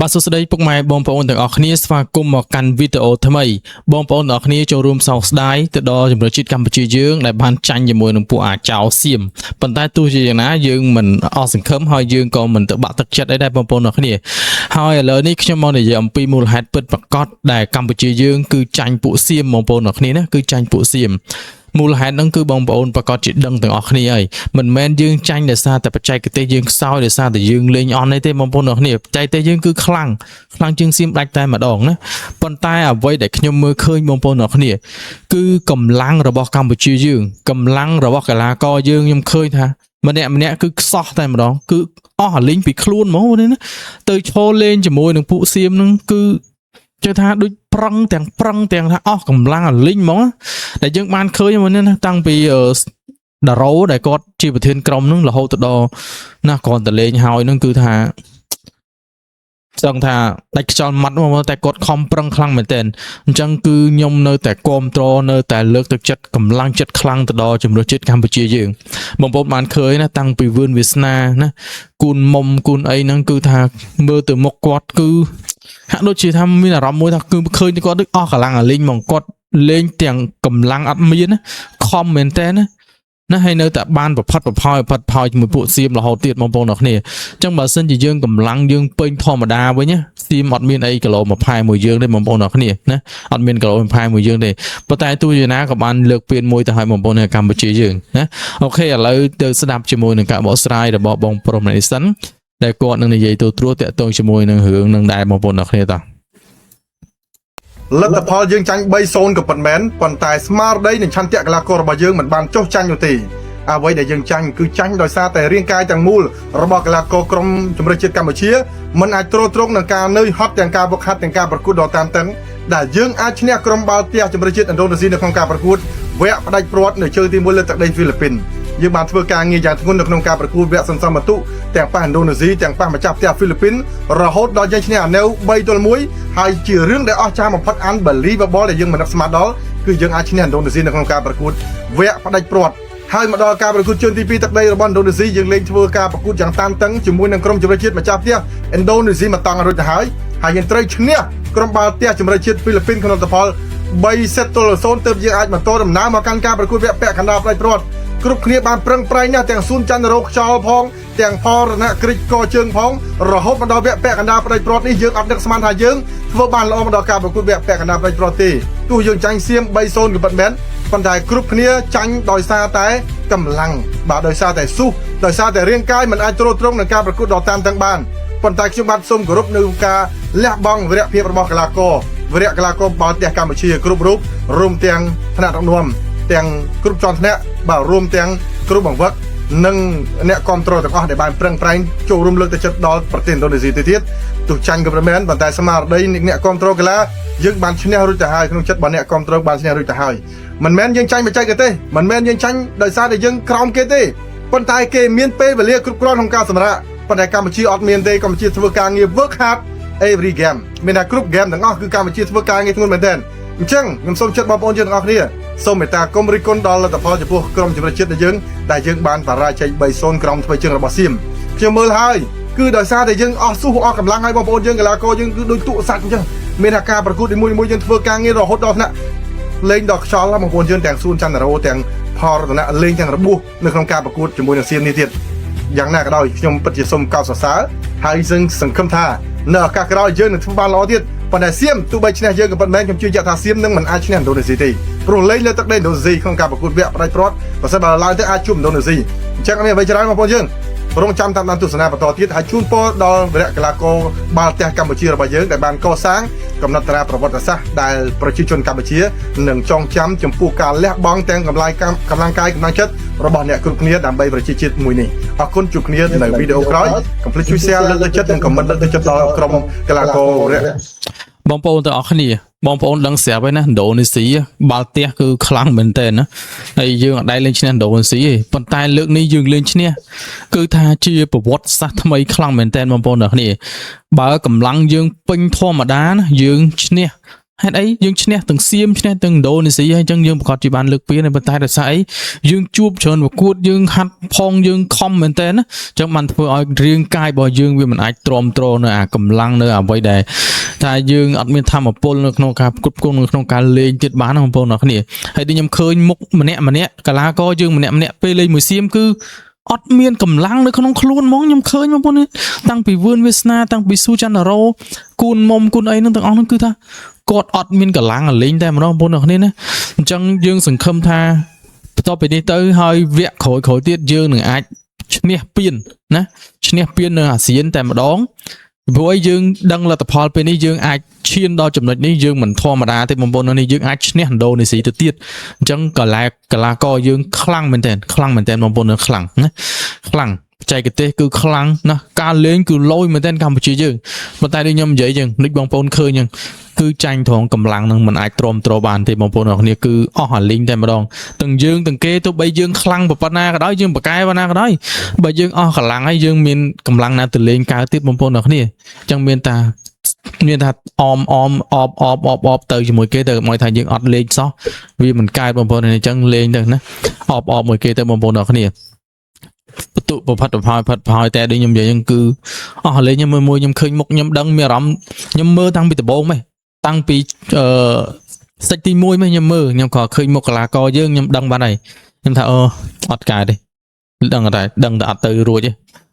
បាទសួស្តីពុកម៉ែបងប្អូនទាំងអស់គ្នាស្វាគមន៍មកកាន់វីដេអូថ្មីបងប្អូនទាំងអស់គ្នាចូលរួមសោកស្ដាយទៅដល់ជំនឿជាតិកម្ពុជាយើងដែលបានចាញ់ជាមួយនឹងពួកអាចោសៀមប៉ុន្តែទោះជាយ៉ាងណាយើងមិនអស់សង្ឃឹមហើយយើងក៏មិនទៅបាក់ទឹកចិត្តអីដែរបងប្អូនទាំងអស់គ្នាហើយឥឡូវនេះខ្ញុំមកនិយាយអំពីមូលហេតុពិតប្រាកដដែលកម្ពុជាយើងគឺចាញ់ពួកសៀមបងប្អូនទាំងអស់គ្នាណាគឺចាញ់ពួកសៀមមូលហេតុហ្នឹងគឺបងប្អូនប្រកាសជាដឹងទាំងអស់គ្នាហើយមិនមែនយើងចាញ់ដោយសារតែបច្ចេកទេសយើងខ្សោយដោយសារតែយើងលេងអន់ទេបងប្អូនទាំងអស់គ្នាបច្ចេកទេសយើងគឺខ្លាំងជាងសៀមដាច់តែម្ដងណាប៉ុន្តែអ្វីដែលខ្ញុំមើលឃើញបងប្អូនទាំងអស់គ្នាគឺកម្លាំងរបស់កម្ពុជាយើងកម្លាំងរបស់កីឡាករយើងខ្ញុំឃើញថាម្នាក់គឺខ្សោះតែម្ដងគឺអស់អាលីងពីខ្លួនហ្មងណាទៅឈរលេងជាមួយនឹងពួកសៀមហ្នឹងគឺជឿថាដូចប្រឹងទាំងថាអស់កម្លាំងអាលីងហ្មងដែលយើងបានឃើញមកនេះណាតាំងពីដារ៉ូដែលគាត់ជាប្រធានក្រុមហ្នឹងរហូតទៅដល់ណាគ្រាន់តែលេងហើយហ្នឹងគឺថាចង់ថាដាច់ខ្យល់ម៉ាត់មកតែគាត់ខំប្រឹងខ្លាំងមែនទែនអញ្ចឹងគឺខ្ញុំនៅតែគាំទ្រនៅតែលើកទឹកចិត្តកម្លាំងចិត្តខ្លាំងទៅដល់ជំនឿជាតិកម្ពុជាយើងបងប្អូនបានឃើញណាតាំងពីវឿនវាសនាណាគូនមុំគូនអីហ្នឹងគឺថាមើលទៅមុខគាត់គឺហាក់ដូចជាថាមានអារម្មណ៍មួយថាគឺឃើញគាត់ដូចអស់កម្លាំងអាលីងហ្មងគាត់លេងទាំងកម្លាំងអត់មានណាខំមែនតើណាហើយនៅតែបានប្រផាត់ប្រផោយជាមួយពួកសៀមរហូតទៀតបងប្អូនអរគ្នាអញ្ចឹងបើសិនជាយើងកម្លាំងយើងពេញធម្មតាវិញណាសៀមអត់មានអីគីឡូមួយផែមួយយើងទេបងប្អូនអរគ្នាណាអត់មានគីឡូមួយផែមួយយើងទេប៉ុន្តែទោះជាណាក៏បានលើកពានមួយទៅឲ្យបងប្អូននៅកម្ពុជាយើងណាអូខេឥឡូវទៅស្ដាប់ជាមួយនឹងការបកស្រាយរបស់បងប្រុសម្នាក់សិនដែលគាត់នឹងនិយាយទូត្រួតតាក់ទងជាមួយនឹងរឿងនឹងដែរបងប្អូនអរគ្នាតោះលទ្ធផលយើងចាញ់ 3-0 ក៏ប៉ុន្មានប៉ុន្តែស្មារតីនិងឆន្ទៈកីឡាកររបស់យើងមិនបានចុះចាញ់នោះទេអ្វីដែលយើងចាញ់គឺចាញ់ដោយសារតែរាងកាយទាំងមូលរបស់កីឡាករក្រុមជម្រើសជាតិកម្ពុជាមិនអាចទ្រាំទ្រង់នឹងការនឿយហត់ទាំងការវឹកហាត់ទាំងការប្រកួតដ៏តានតឹងដែលយើងអាចឈ្នះក្រុមបាល់ទះជម្រើសជាតិឥណ្ឌូនេស៊ីនៅក្នុងការប្រកួតវគ្គផ្ដាច់ព្រាត់នៅជើងទី1លើទឹកដីហ្វីលីពីនយើងបានធ្វើការងារយ៉ាងធ្ងន់នៅក្នុងការប្រកួតវគ្គសន្សំបន្ទុកទាំងប៉ះឥណ្ឌូនេស៊ីទាំងប៉ះម្ចាស់ផ្ទះហ្វីលីពីនរហូតដល់យើងឈ្នះអានៅ3-1ហើយជារឿងដែលអស្ចារ្យបំផុត unbelievable ដែលយើងមិននឹកស្មានដល់គឺយើងអាចឈ្នះឥណ្ឌូនេស៊ីនៅក្នុងការប្រកួតវគ្គផ្ដាច់ព្រាត់ហើយមកដល់ការប្រកួតជើងទី2ទឹកដីរបស់ឥណ្ឌូនេស៊ីយើងលេងធ្វើការប្រកួតយ៉ាងតានតឹងជាមួយនឹងក្រុមជម្រើសជាតិម្ចាស់ផ្ទះឥណ្ឌូនេស៊ីមកតង់រួចទៅហើយយើងត្រូវឈ្នះក្រុមបាល់ទះជម្រើសជាតិហ្វីលីពីនក្នុងលទ្ធផល3-0 ទើបយើងអាចបន្តដំណើរមកកាន់ការប្រកួតវគ្គពាក់កណ្ដាលផ្ដាច់ព្រាត់គ្រប់គ្នាបានប្រឹងប្រែងណាស់ទាំងសួនច័ន្ទរោខ្យល់ផងទាំងផលរណគ្រិចកជើងផងរហូតមកដល់វគ្គពាក់កណ្ដាលផ្ដាច់ព្រាត់នេះយើងអត់នឹកស្មានថាយើងធ្វើបានល្អមកដល់ការប្រកួតវគ្គពាក់កណ្ដាលផ្ដាច់ព្រាត់ទេទោះយើងចាញ់សៀម3-0 ក៏ប៉ុន្មានប៉ុន្តែគ្រប់គ្នាចាញ់ដោយសារតែកម្លាំងបាទដោយសារតែស៊ូសដោយសារតែរាងកាយមិនអាចទ្រាំទ្រង់នឹងការប្រកួតដ៏តានតឹងបានប៉ុន្តែខ្ញុំបាទសូមគោរពនៅការលះបង់វីរភាពរបស់កីឡាករបាល់ទះកម្ពុជាគ្រប់រូបរួមទាំងថ្នាក់ដឹកនាំទាំងគ្រប់ជាន់ថ្នាក់បាទរួមទាំងគ្រូបង្វឹកនិងអ្នកគ្រប់គ្រងទាំងអស់ដែលបានប្រឹងប្រែងចូលរួមលើកទឹកចិត្តដល់ប្រទេសឥណ្ឌូនេស៊ីទៅទៀតទោះចាញ់ក៏មិនមែនប៉ុន្តែស្មារតីអ្នកគ្រប់គ្រងកីឡាយើងបានឈ្នះរួចទៅហើយក្នុងចិត្តរបស់អ្នកគ្រប់គ្រងបានឈ្នះរួចទៅហើយមិនមែនយើងចាញ់បច្ចេកទេសមិនមែនយើងចាញ់ដោយសារតែយើងក្រោមគេទេប៉ុន្តែគេមានពេលវេលាគ្រប់គ្រាន់ក្នុងការសម្រាកប៉ុន្តែកម្ពុជាអត់មានទេកម្ពុជាធ្វើការងារ work hard every game មានតែគ្រប់ game ទាំងអស់គឺកម្ពុជាធ្វើការងារធ្ងន់មែនទែនអញ្ចឹងខ្ញុំសូមជម្រាបបងប្អូនយើងទាំងអស់គ្នាសូមមេត្តាគុំរិះគន់ដល់លទ្ធផលចំពោះក្រុមជម្រើសជាតិរបស់យើងដែលយើងបានបរាជ័យ 3-0 ក្រុមធ្វើជើងរបស់សៀមខ្ញុំមើលហើយគឺដោយសារតែយើងអស់ស៊ូសអស់កម្លាំងហើយបងប្អូនយើងកីឡាករយើងគឺដូចទូកសាច់អញ្ចឹងមានតែការប្រកួតមួយយើងធ្វើការងាររហូតដល់ថ្នាក់លេងដល់ខ្យល់បងប្អូនយើងទាំងសួនច័ន្ទរោទាំងផលរតនៈលេងទាំងរបួសនៅក្នុងការប្រកួតជាមួយនឹងសៀមនេះទៀតយ៉ាងណាក៏ដោយខ្ញុំពិតជាសូមកោតសរសើរហើយសង្ឃឹមថានៅឱកាសក្រោយយើងនឹងធ្វើបានល្អទៀតប៉ុន្តែសៀមទោះបីឈ្នះយើងក៏ប៉ុន្មានខ្ញុំជឿជាក់ថាសៀមនឹងមិនអាចឈ្នះឥណ្ឌូនេស៊ីទេព្រោះលេងលើទឹកដីឥណ្ឌូនេស៊ីក្នុងការប្រកួតវគ្គផ្ដាច់ព្រាត់បើសិនបើឡើងទៅអាចជួបឥណ្ឌូនេស៊ីអញ្ចឹងអត់មានអ្វីច្រើនបងប្អូនយើងរងចាំតាមដានទស្សនាបន្តទៀតហើយជូនពរដល់វីរៈកីឡាករបាល់ទះកម្ពុជារបស់យើងដែលបានកសាងកំណត់ត្រាប្រវត្តិសាស្ត្រដែលប្រជាជនកម្ពុជានឹងចងចាំចំពោះការលះបង់ទាំងកម្លាំងកាយកម្លាំងចិត្តរបស់អ្នកគ្រប់គ្នាដើម្បីប្រជាជាតិមួយនេះអរគុណជួបគ្នានៅវីដេអូក្រោយកុំភ្លេចជួយ share លើកទឹកចិត្តនិង comment លើកទឹកចិត្តដល់ក្រុមកីឡាករបងប្អូនទាំងអស់គ្នាបងប្អូនដឹងស្រាប់ហើយណាឥណ្ឌូនេស៊ីបាល់ទះគឺខ្លាំងមែនតើណាហើយយើងអត់ដែលលេងឈ្នះឥណ្ឌូនេស៊ីទេប៉ុន្តែលើកនេះយើងលេងឈ្នះគឺថាជាប្រវត្តិសាស្ត្រថ្មីខ្លាំងមែនតើបងប្អូនទាំងអស់គ្នាបើកម្លាំងយើងពេញធម្មតាណាយើងឈ្នះ ហេតុអីយើងឈ្នះទាំងសៀមឈ្នះទាំងឥណ្ឌូនេស៊ីហើយអញ្ចឹងយើងប្រកាសជាបានលើកពីនេះប៉ុន្តែដោយសារអីយើងជួបច្រើនប្រកួតយើងហាត់ផងយើងខំមែនតើណាអញ្ចឹងបានធ្វើឲ្យរាងកាយរបស់យើងវាមិនអាចទ្រាំទ្រនៅអាកម្លាំងនៅអ្វីដែលថាយើងអត់មានធម៌ពលនៅក្នុងការគ្រប់គ្រងនៅក្នុងការលេងទៀតបានបងប្អូនអរគ្នាហើយដូចខ្ញុំឃើញមុខម្នាក់កីឡាករយើងម្នាក់ពេលលេងមួយសៀមគឺអត់មានកម្លាំងនៅក្នុងខ្លួនហ្មងខ្ញុំឃើញបងប្អូនតាំងពីវឿនវាសនាតាំងពីស៊ូចាន់ណារ៉ូគូនមុំគូនអីហ្នឹងទាំងអស់ហ្នឹងគឺថាគាត់អត់មានកម្លាំងលេងតែម្ដងបងប្អូនអរគ្នាណាអញ្ចឹងយើងសង្ឃឹមថាបន្ទាប់ពីនេះទៅហើយវគ្គក្រោយទៀតយើងនឹងអាចឈ្នះពានណាឈ្នះពាននៅអាស៊ានតែម្ដងព្រោះឲ្យយើងដឹងលទ្ធផលពេលនេះយើងអាចឈានដល់ចំណុចនេះយើងមិនធម្មតាទេបងប្អូននេះយើងអាចឈ្នះឥណ្ឌូនេស៊ីទៅទៀតអញ្ចឹងកីឡាករយើងខ្លាំងមែនទែនបងប្អូនខ្លាំងណាខ្លាំងបច្ចេកទេសគឺខ្លាំងណាស់ការលេងគឺលយមែនទែនកម្ពុជាយើងប៉ុន្តែដូចខ្ញុំនិយាយចឹងដូចបងប្អូនឃើញចឹងគឺចាញ់ត្រង់កម្លាំងនឹងមិនអាចទ្រាំទ្របានទេបងប្អូនអរគ្នាគឺអស់អាលីងតែម្ដងទាំងយើងទាំងគេទោះបីយើងខ្លាំងប៉ុណ្ណាក៏ដោយយើងប្រកែប៉ុណ្ណាក៏ដោយបើយើងអស់កម្លាំងហើយយើងមានកម្លាំងណាទៅលេងកើទៀតបងប្អូនអរគ្នាអញ្ចឹងមានថាអបទៅជាមួយគេទៅមកថាយើងអត់លេងសោះវាមិនកើតបងប្អូនអញ្ចឹងលេងទៅណាអបមួយគេទៅបងប្អូនអរគ្នាបន្ទុប្រផាត់ប្រហើយតែដូចខ្ញុំនិយាយហ្នឹងគឺអស់លេងខ្ញុំមួយខ្ញុំឃើញមុខខ្ញុំដឹងមានអារម្មណ៍ខ្ញុំមើលតាំងពីដំបូងម៉េចតាំងពីសិចទី1ម៉េចខ្ញុំមើលខ្ញុំក៏ឃើញមុខកីឡាករយើងខ្ញុំដឹងបានហើយខ្ញុំថាអត់កើតទេដឹងតែអត់ទៅរួចទេ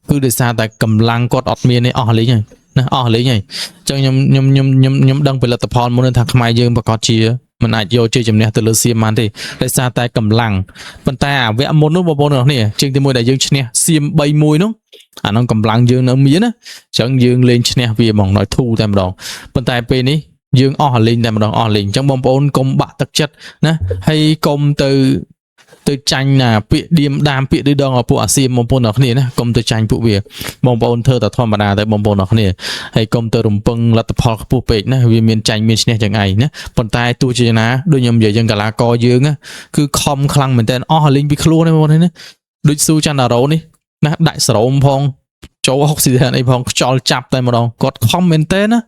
គឺដោយសារតែកម្លាំងគាត់អត់មានទេអស់លេងហើយណាអស់លេងហើយអញ្ចឹងខ្ញុំដឹងផលិតផលមុនថាខ្មែរយើងប្រកាសជាមិនអាចយកជ័យជំនះទៅលើសៀមបានទេដោយសារតែកម្លាំងប៉ុន្តែអាវគ្គមុននោះបងប្អូនអរគ្នាជាងទី1ដែលយើងឈ្នះសៀម 3-1 នោះអានោះកម្លាំងយើងនៅមានណាអញ្ចឹងយើងលេងឈ្នះវាហ្មងដល់ធូរតែម្ដងប៉ុន្តែពេលនេះយើងអស់លេងតែម្ដងអស់លេងអញ្ចឹងបងប្អូនកុំបាក់ទឹកចិត្តណាហើយកុំទៅចាញ់ណាពាក្យឌៀមដាមពាក្យឌឺដងពួកអាសៀមបងប្អូនអរគ្នាណាកុំទៅចាញ់ពួកវាបងប្អូនធ្វើតែធម្មតាតែបងប្អូនអរគ្នាហើយកុំទៅរំពឹងលទ្ធផលខ្ពស់ពេកណាវាមានចាញ់មានឈ្នះចឹងឯងណាប៉ុន្តែទោះជាយ៉ាងណាដូចខ្ញុំនិយាយយ៉ាងកីឡាករយើងគឺខំខ្លាំងមែនតើអស់លេងពីខ្លួនទេបងប្អូនណាដូចស៊ូចាន់ណារ៉ូនេះណាដាក់ស្រោមផងចូលអុកស៊ីហ្សែនអីផងខ្យល់ចាប់តែម្ដងគាត់ខំមែនតើណា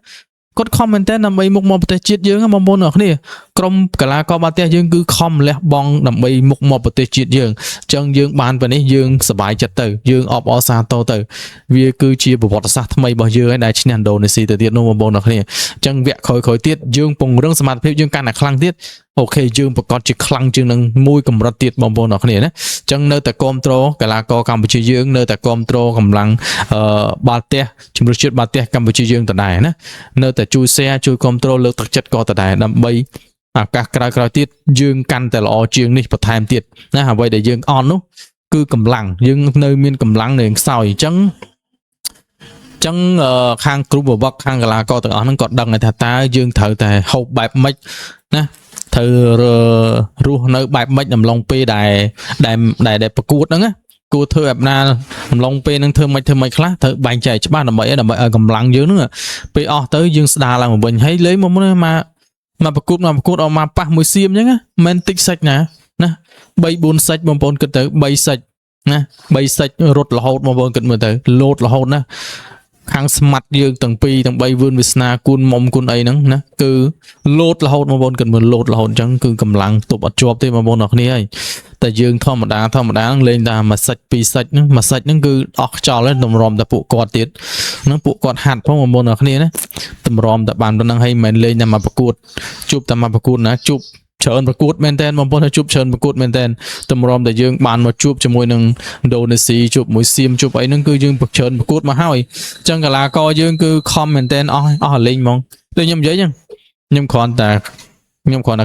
គាត់ខំមែនតើដើម្បីមុខមកប្រទេសជាតិយើងបងប្អូនអរគ្នាក្រុមកីឡាករបាល់ទះយើងគឺខំលះបង់ដើម្បីមុខមកប្រទេសជាតិយើងអញ្ចឹងយើងបានប៉ុណ្នេះយើងសប្បាយចិត្តទៅយើងអបអរសាទរទៅវាគឺជាប្រវត្តិសាស្ត្រថ្មីរបស់យើងហើយដែលឈ្នះឥណ្ឌូនេស៊ីទៅទៀតនោះបងប្អូនអរគ្នាអញ្ចឹងវគ្គក្រោយទៀតយើងពង្រឹងសមត្ថភាពយើងកាន់តែខ្លាំងទៀតអូខេយើងប្រកាសជាខ្លាំងជាងនឹងមួយកម្រិតទៀតបងប្អូនអរគ្នាណាអញ្ចឹងនៅតែគាំទ្រកីឡាករកម្ពុជាយើងនៅតែគាំទ្រកម្លាំងបាល់ទះជំនឿជាតិបាល់ទះកម្ពុជាយើងដដែលណានៅតែជួយ share ជួយគាំទ្រលើកទឹកចិត្តក៏ដដែលដើម្បីឱកាសក្រោយទៀតយើងកាន់តែល្អជាងនេះបន្ថែមទៀតណាអ្វីដែលយើងអន់នោះគឺកម្លាំងយើងនៅមានកម្លាំងនៅខ្សោយអញ្ចឹងខាងគ្រូបវឹកខាងកីឡាករទាំងអស់ហ្នឹងក៏ដឹងថាតើយើងត្រូវតែហូបបែបម៉េចណាត្រូវរស់នៅបែបម៉េចអំឡុងពេលដែលប្រកួតហ្នឹងណាគួរធ្វើបែបណាអំឡុងពេលហ្នឹងធ្វើម៉េចខ្លះត្រូវបែងចែកច្បាស់ដើម្បីឲ្យកម្លាំងយើងហ្នឹងពេលអស់ទៅយើងស្ដារឡើងវិញហើយលេងមកប្រកួតអត់មកប៉ះមួយសៀមអញ្ចឹងមិនតិចសាច់ណា3-4សាច់បងប្អូនគិតទៅ3សាច់ណា3សាច់រត់រហូតបងប្អូនគិតមើលទៅលោតរហូតណាខាងស្មាត់យើងទាំង2ទាំង3វឿនវាសនាគូនមុំគូនអីហ្នឹងណាគឺលោតរហូតបងប្អូនគិតមើលលោតរហូតអញ្ចឹងគឺកម្លាំងទប់អត់ជាប់ទេបងប្អូនអរគ្នាហើយតែយើងធម្មតាហ្នឹងលេងតែមួយសាច់ពីរសាច់ហ្នឹងមួយសាច់ហ្នឹងគឺអស់ខ្យល់ហើយតម្រាំតែពួកគាត់ទៀតហ្នឹងពួកគាត់ហាត់ផងបងប្អូនអរគ្នាណាតម្រាំតែបានប៉ុណ្្នឹងហើយមិនលេងតែមកប្រកួតជួបតែមកប្រកួតណាជួបច្រើនប្រកួតមែនតើបងប្អូនជួបច្រើនប្រកួតមែនតើតម្រាំតែយើងបានមកជួបជាមួយនឹងឥណ្ឌូនេស៊ីជួបមួយសៀមជួបអីហ្នឹងគឺយើងច្រើនប្រកួតមកហើយអញ្ចឹងកីឡាករយើងគឺខំមែនតើអស់លេងហ្មងដូចខ្ញុំនិយាយអញ្ចឹងខ្ញុំគ្រាន់តែ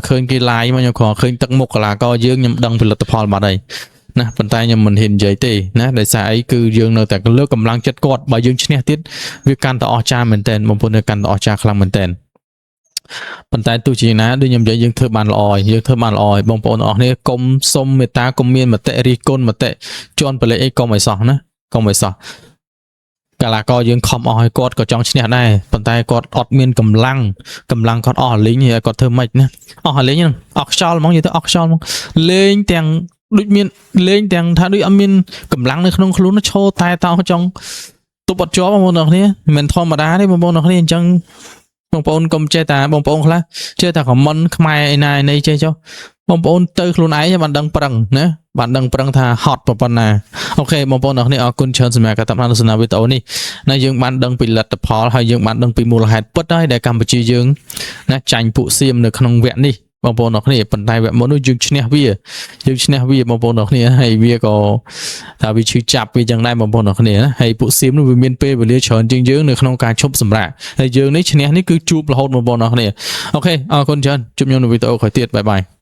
ឃើញគេ live មកខ្ញុំគ្រាន់ឃើញទឹកមុខកីឡាករយើងខ្ញុំដឹងផលិតផលបាត់ហើយណាប៉ុន្តែខ្ញុំមិនហ៊ាននិយាយទេណាដោយសារអីគឺយើងនៅតែលើកកម្លាំងចិត្តគាត់បើយើងឈ្នះទៀតវាកាន់តែអស្ចារ្យមែនតើបងប្អូនកាន់តែអស្ចារ្យខ្លាំងមែនតើប៉ុន្តែទោះជាណាដូចខ្ញុំនិយាយយើងធ្វើបានល្អហើយបងប្អូនអរគ្នាកុំសុំមេត្តាកុំមានមតិរិះគន់មតិជន់ប្រឡេកអីកុំឲ្យសោះណាកុំឲ្យសោះកីឡាករយើងខំអស់ឲ្យគាត់ក៏ចង់ឈ្នះដែរប៉ុន្តែគាត់អត់មានកម្លាំងគាត់អស់លេងហើយគាត់ធ្វើម៉េចណាអស់លេងហ្នឹងអស់ខ្យល់ហ្មងនិយាយទៅអស់ខ្យល់ហ្មងលេងទាំងដូចមានលេងទាំងថាដូចអត់មានកម្លាំងនៅក្នុងខ្លួនឈរតែតោចង់ទប់អត់ជាប់បងប្អូនអរគ្នាមិនធម្មតាទេបងប្អូនអរគ្នាអញ្ចឹង បងប្អូនកុំចេះតែបងប្អូនខ្លះចេះតែខមមិនខ្មែរឯណាឯនេះចេះចុះបងប្អូនទៅខ្លួនឯងបានដឹងប្រឹងណាបានដឹងប្រឹងថាហត់ប៉ុណ្ណាអូខេបងប្អូនអរគ្នាអរគុណច្រើនសម្រាប់ការតាមដានទស្សនាវីដេអូនេះណាយើងបានដឹងពីលទ្ធផលហើយយើងបានដឹងពីមូលហេតុពិតហើយដែលកម្ពុជាយើងណាចាញ់ពួកសៀមនៅក្នុងវគ្គនេះបងប្អូនអរគ្នាប៉ុន្តែវគ្គមុននោះយើងឈ្នះវាបងប្អូនអរគ្នាហើយវាក៏ថាវាឈឺចាប់វាយ៉ាងដែរបងប្អូនអរគ្នាណាហើយពួកសៀមនោះវាមានពេលវេលាច្រើនជាងយើងនៅក្នុងការឈប់សម្រាកហើយយើងនេះឈ្នះនេះគឺជួបរហូតបងប្អូនអរគ្នាអូខេអរគុណច្រើនជួបខ្ញុំនៅវីដេអូក្រោយទៀតបាយបាយ